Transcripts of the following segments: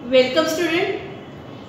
Welcome student.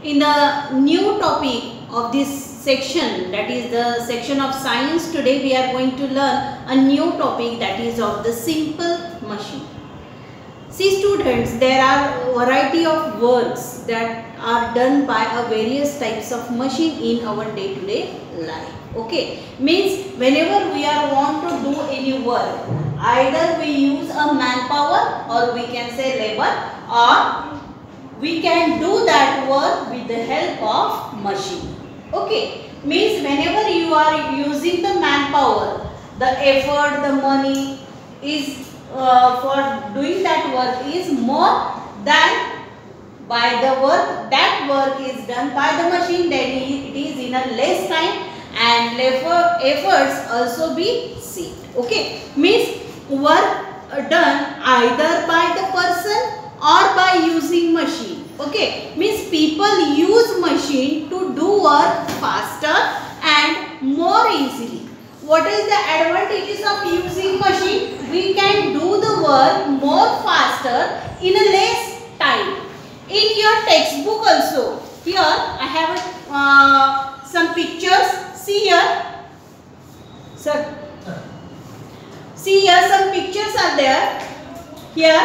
In the new topic of this section, that is the section of science, today we are going to learn a new topic, that is of the simple machine. See students, there are variety of works that are done by a various types of machine in our day-to-day life. Okay, means whenever we are want to do any work, either we use a manpower or we can say labor, or we can do that work with the help of machine. Okay, means whenever you are using the manpower, the effort, the money is for doing that work is more than by the work. That work is done by the machine, then it is in a less time and efforts also be saved. Okay, means work done either by the person or by using machine. Okay, means people use machine to do work faster and more easily. What is the advantages of using machine? We can do the work more faster in a less time. In your textbook also, here I have some pictures. See here, sir. See here, some pictures are there. Here,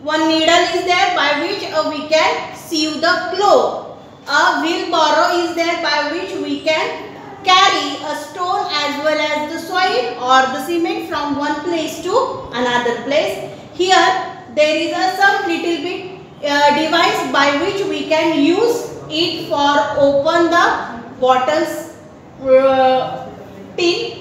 one needle is there by which we can sew the cloth. A wheelbarrow is there by which we can carry a stone as well as the soil or the cement from one place to another place. Here there is some little bit device by which we can use it for open the bottles tin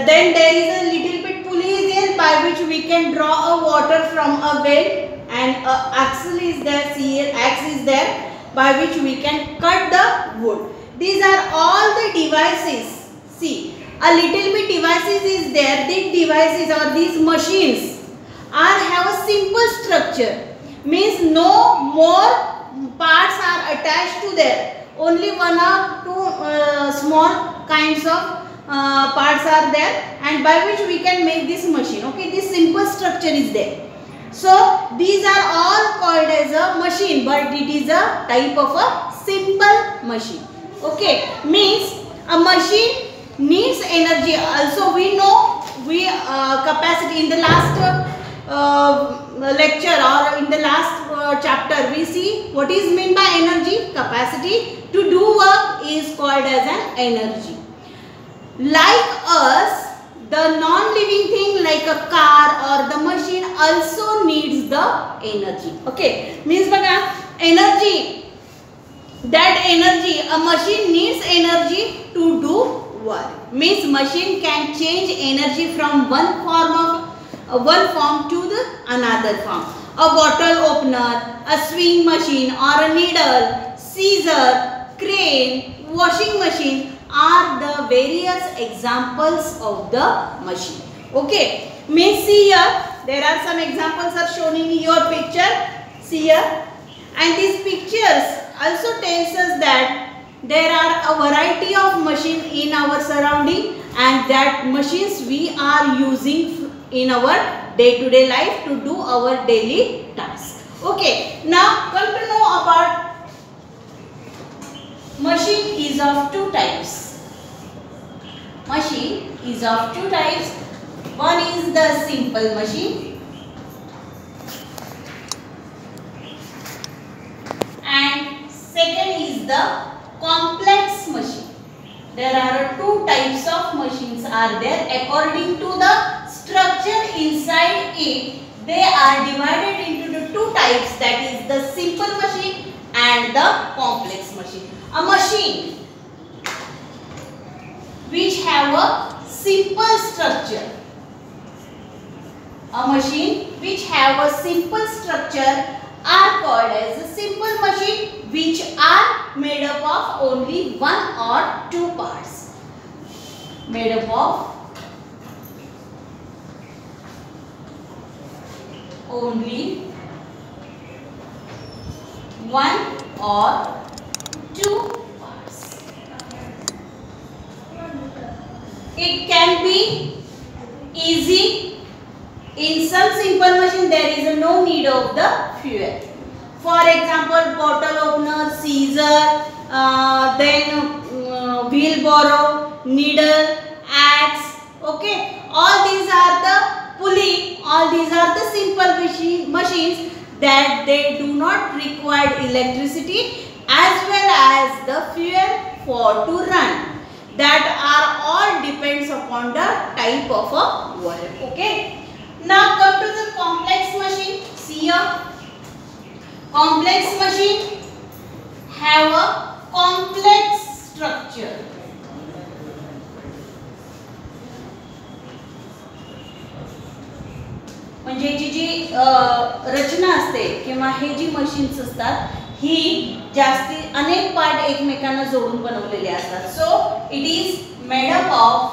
then there is a little bit pulley there by which we can draw a water from a well, and axle is there, axe is there by which we can cut the wood. These are all the devices. See, a little bit devices is there. These devices or these machines have a simple structure, means no more parts are attached to there. Only one or two small kinds of parts are there, and by which we can make this machine. Okay, this simple structure is there. So these are all called as a machine, but it is a type of a simple machine. Okay, means a machine needs energy. Also we know capacity in the last lecture or in the last chapter we see what is meant by energy. Capacity to do work is called as an energy. Like us, the non-living thing like a car or the machine also needs the energy. Okay, means baga energy. That energy, a machine needs energy to do work. Means machine can change energy from one form to the another form. A bottle opener, a sewing machine or a needle, scissor, crane, washing machine are the various examples of the machine. Okay, means see here, there are some examples are shown in your picture. See here, and these pictures also tells us that there are a variety of machine in our surrounding, and that machines we are using in our day-to-day life to do our daily tasks. Okay, now come to know about machine is of two types. Machine is of two types. One is the simple machine and second is the complex machine. There are two types of machines are there. According to the structure inside it, they are divided into the two types, that is the simple machine and the complex machine. A machine which have a simple structure. A machine which have a simple structure are called as a simple machine, which are made up of only one or two parts. Made up of only one or two parts. It can be easy. In some simple machine there is no need of the fuel. For example, bottle opener, scissor, then wheelbarrow, needle, axe. Okay, all these are the pulley. All these are the simple machines that they do not require electricity as well as the fuel for to run. That are all depends upon the type of a work. Okay. Now come to the complex machine. See here. Complex machine have a complex structure. म्हणजे जी रचना असते किंवा हे जी machines असतात ही जास्ती अनेक part एकमेकांना जोडून बनवलेले असतात. So it is made up of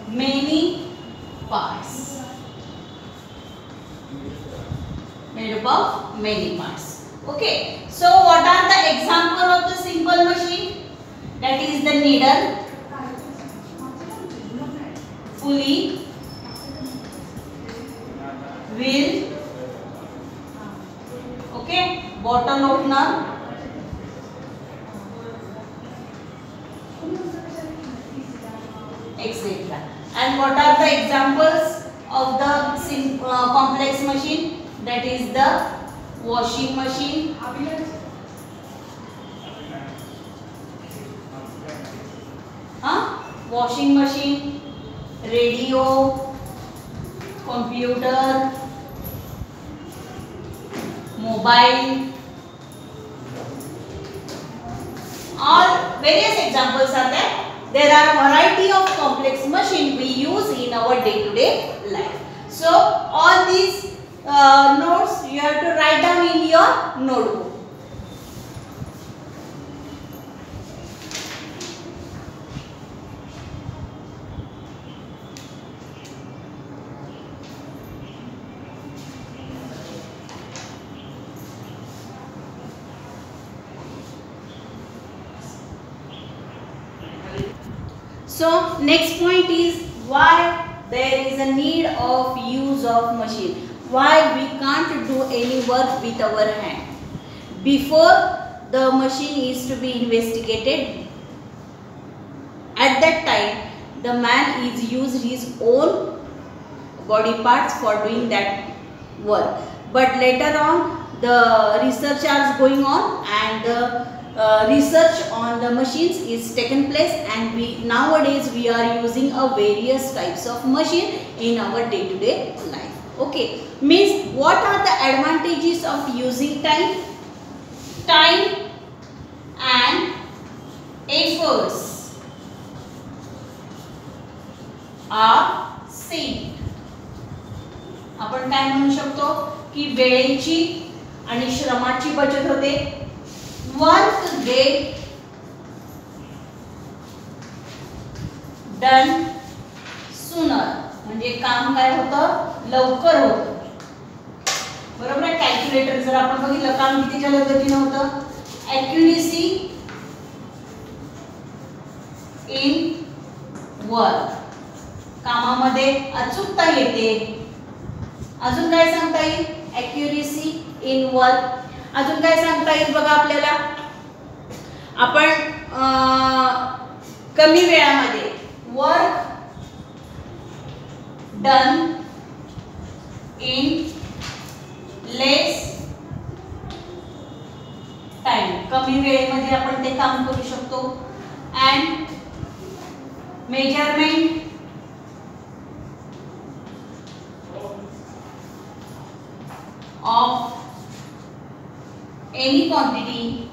many parts. Made up of many parts. Okay. So what are the example of the simple machine? That is the needle, pulley, wheel, okay, bottle opener, etc. And what are the examples of the complex machine? That is the washing machine, washing machine, radio, computer, mobile. All various examples are there. There are variety of complex machine we use in our day-to-day life. So all these notes you have to write down in your notebook. So next point is why there is a need of use of machine. Why we can't do any work with our hand. Before the machine is to be investigated, at that time the man is used his own body parts for doing that work. But later on the research is going on and the research on the machines is taken place, and nowadays we are using a various types of machine in our day-to-day life. Okay, means what are the advantages of using time? Time and efforts are saved. आपण काय म्हणू शकतो की वेळेची आणि श्रमाची बचत होते. Work get done sooner. म्हणजे काम काय होतं लवकर होतं. बरोबर आहे. कॅल्क्युलेटर जर आपण बघितलं काम किती जलद गतीने होतं. Accuracy in work. कामामध्ये अचूकता येते. अजून काय सांगता येईल? Accuracy in work. अजून काय सांगता येईल बघा आपल्याला. आपण कमी वेळामध्ये work done in less time. कमी वेळेमध्ये आपण ते काम करू शकतो. And measurement of any quantity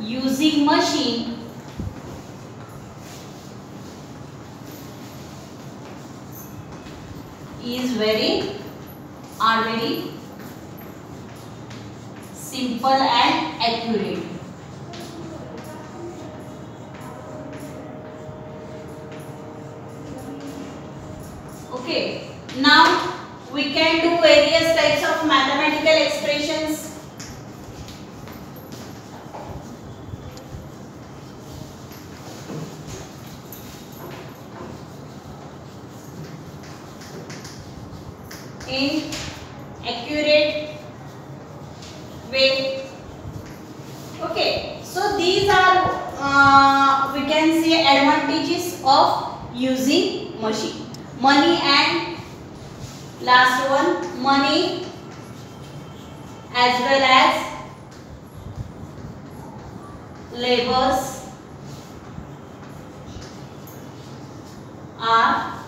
using machine is very simple and accurate. Okay, now we can do various types of mathematical expressions. in accurate way. Okay, so these are we can say advantages of using machine. Money and last one, money as well as labors are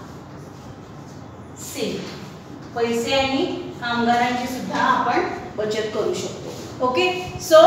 saved. पैसे आणि कामगारांची सुद्धा आपण बचत करू शकतो. Okay, so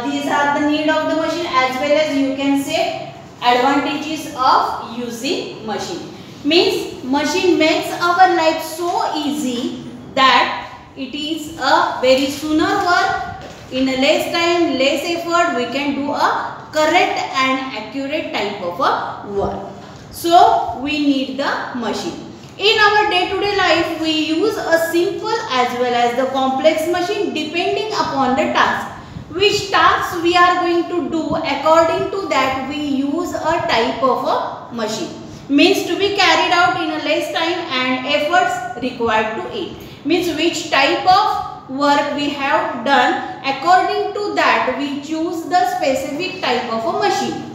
these are the need of the machine as well as you can say advantages of using machine. Means machine makes our life so easy that it is a very sooner work, in a less time, less effort we can do a correct and accurate type of a work. So we need the machine. In our day-to-day life, we use a simple as well as the complex machine depending upon the task. Which tasks we are going to do, according to that we use a type of a machine. Means to be carried out in a less time and efforts required to it. Means which type of work we have done, according to that we choose the specific type of a machine.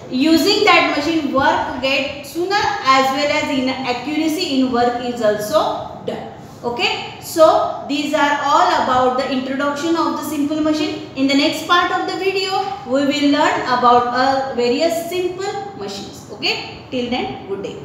Using that machine, work get sooner as well as in accuracy in work is also done. Okay, so these are all about the introduction of the simple machine. In the next part of the video we will learn about various simple machines. Okay, till then, good day.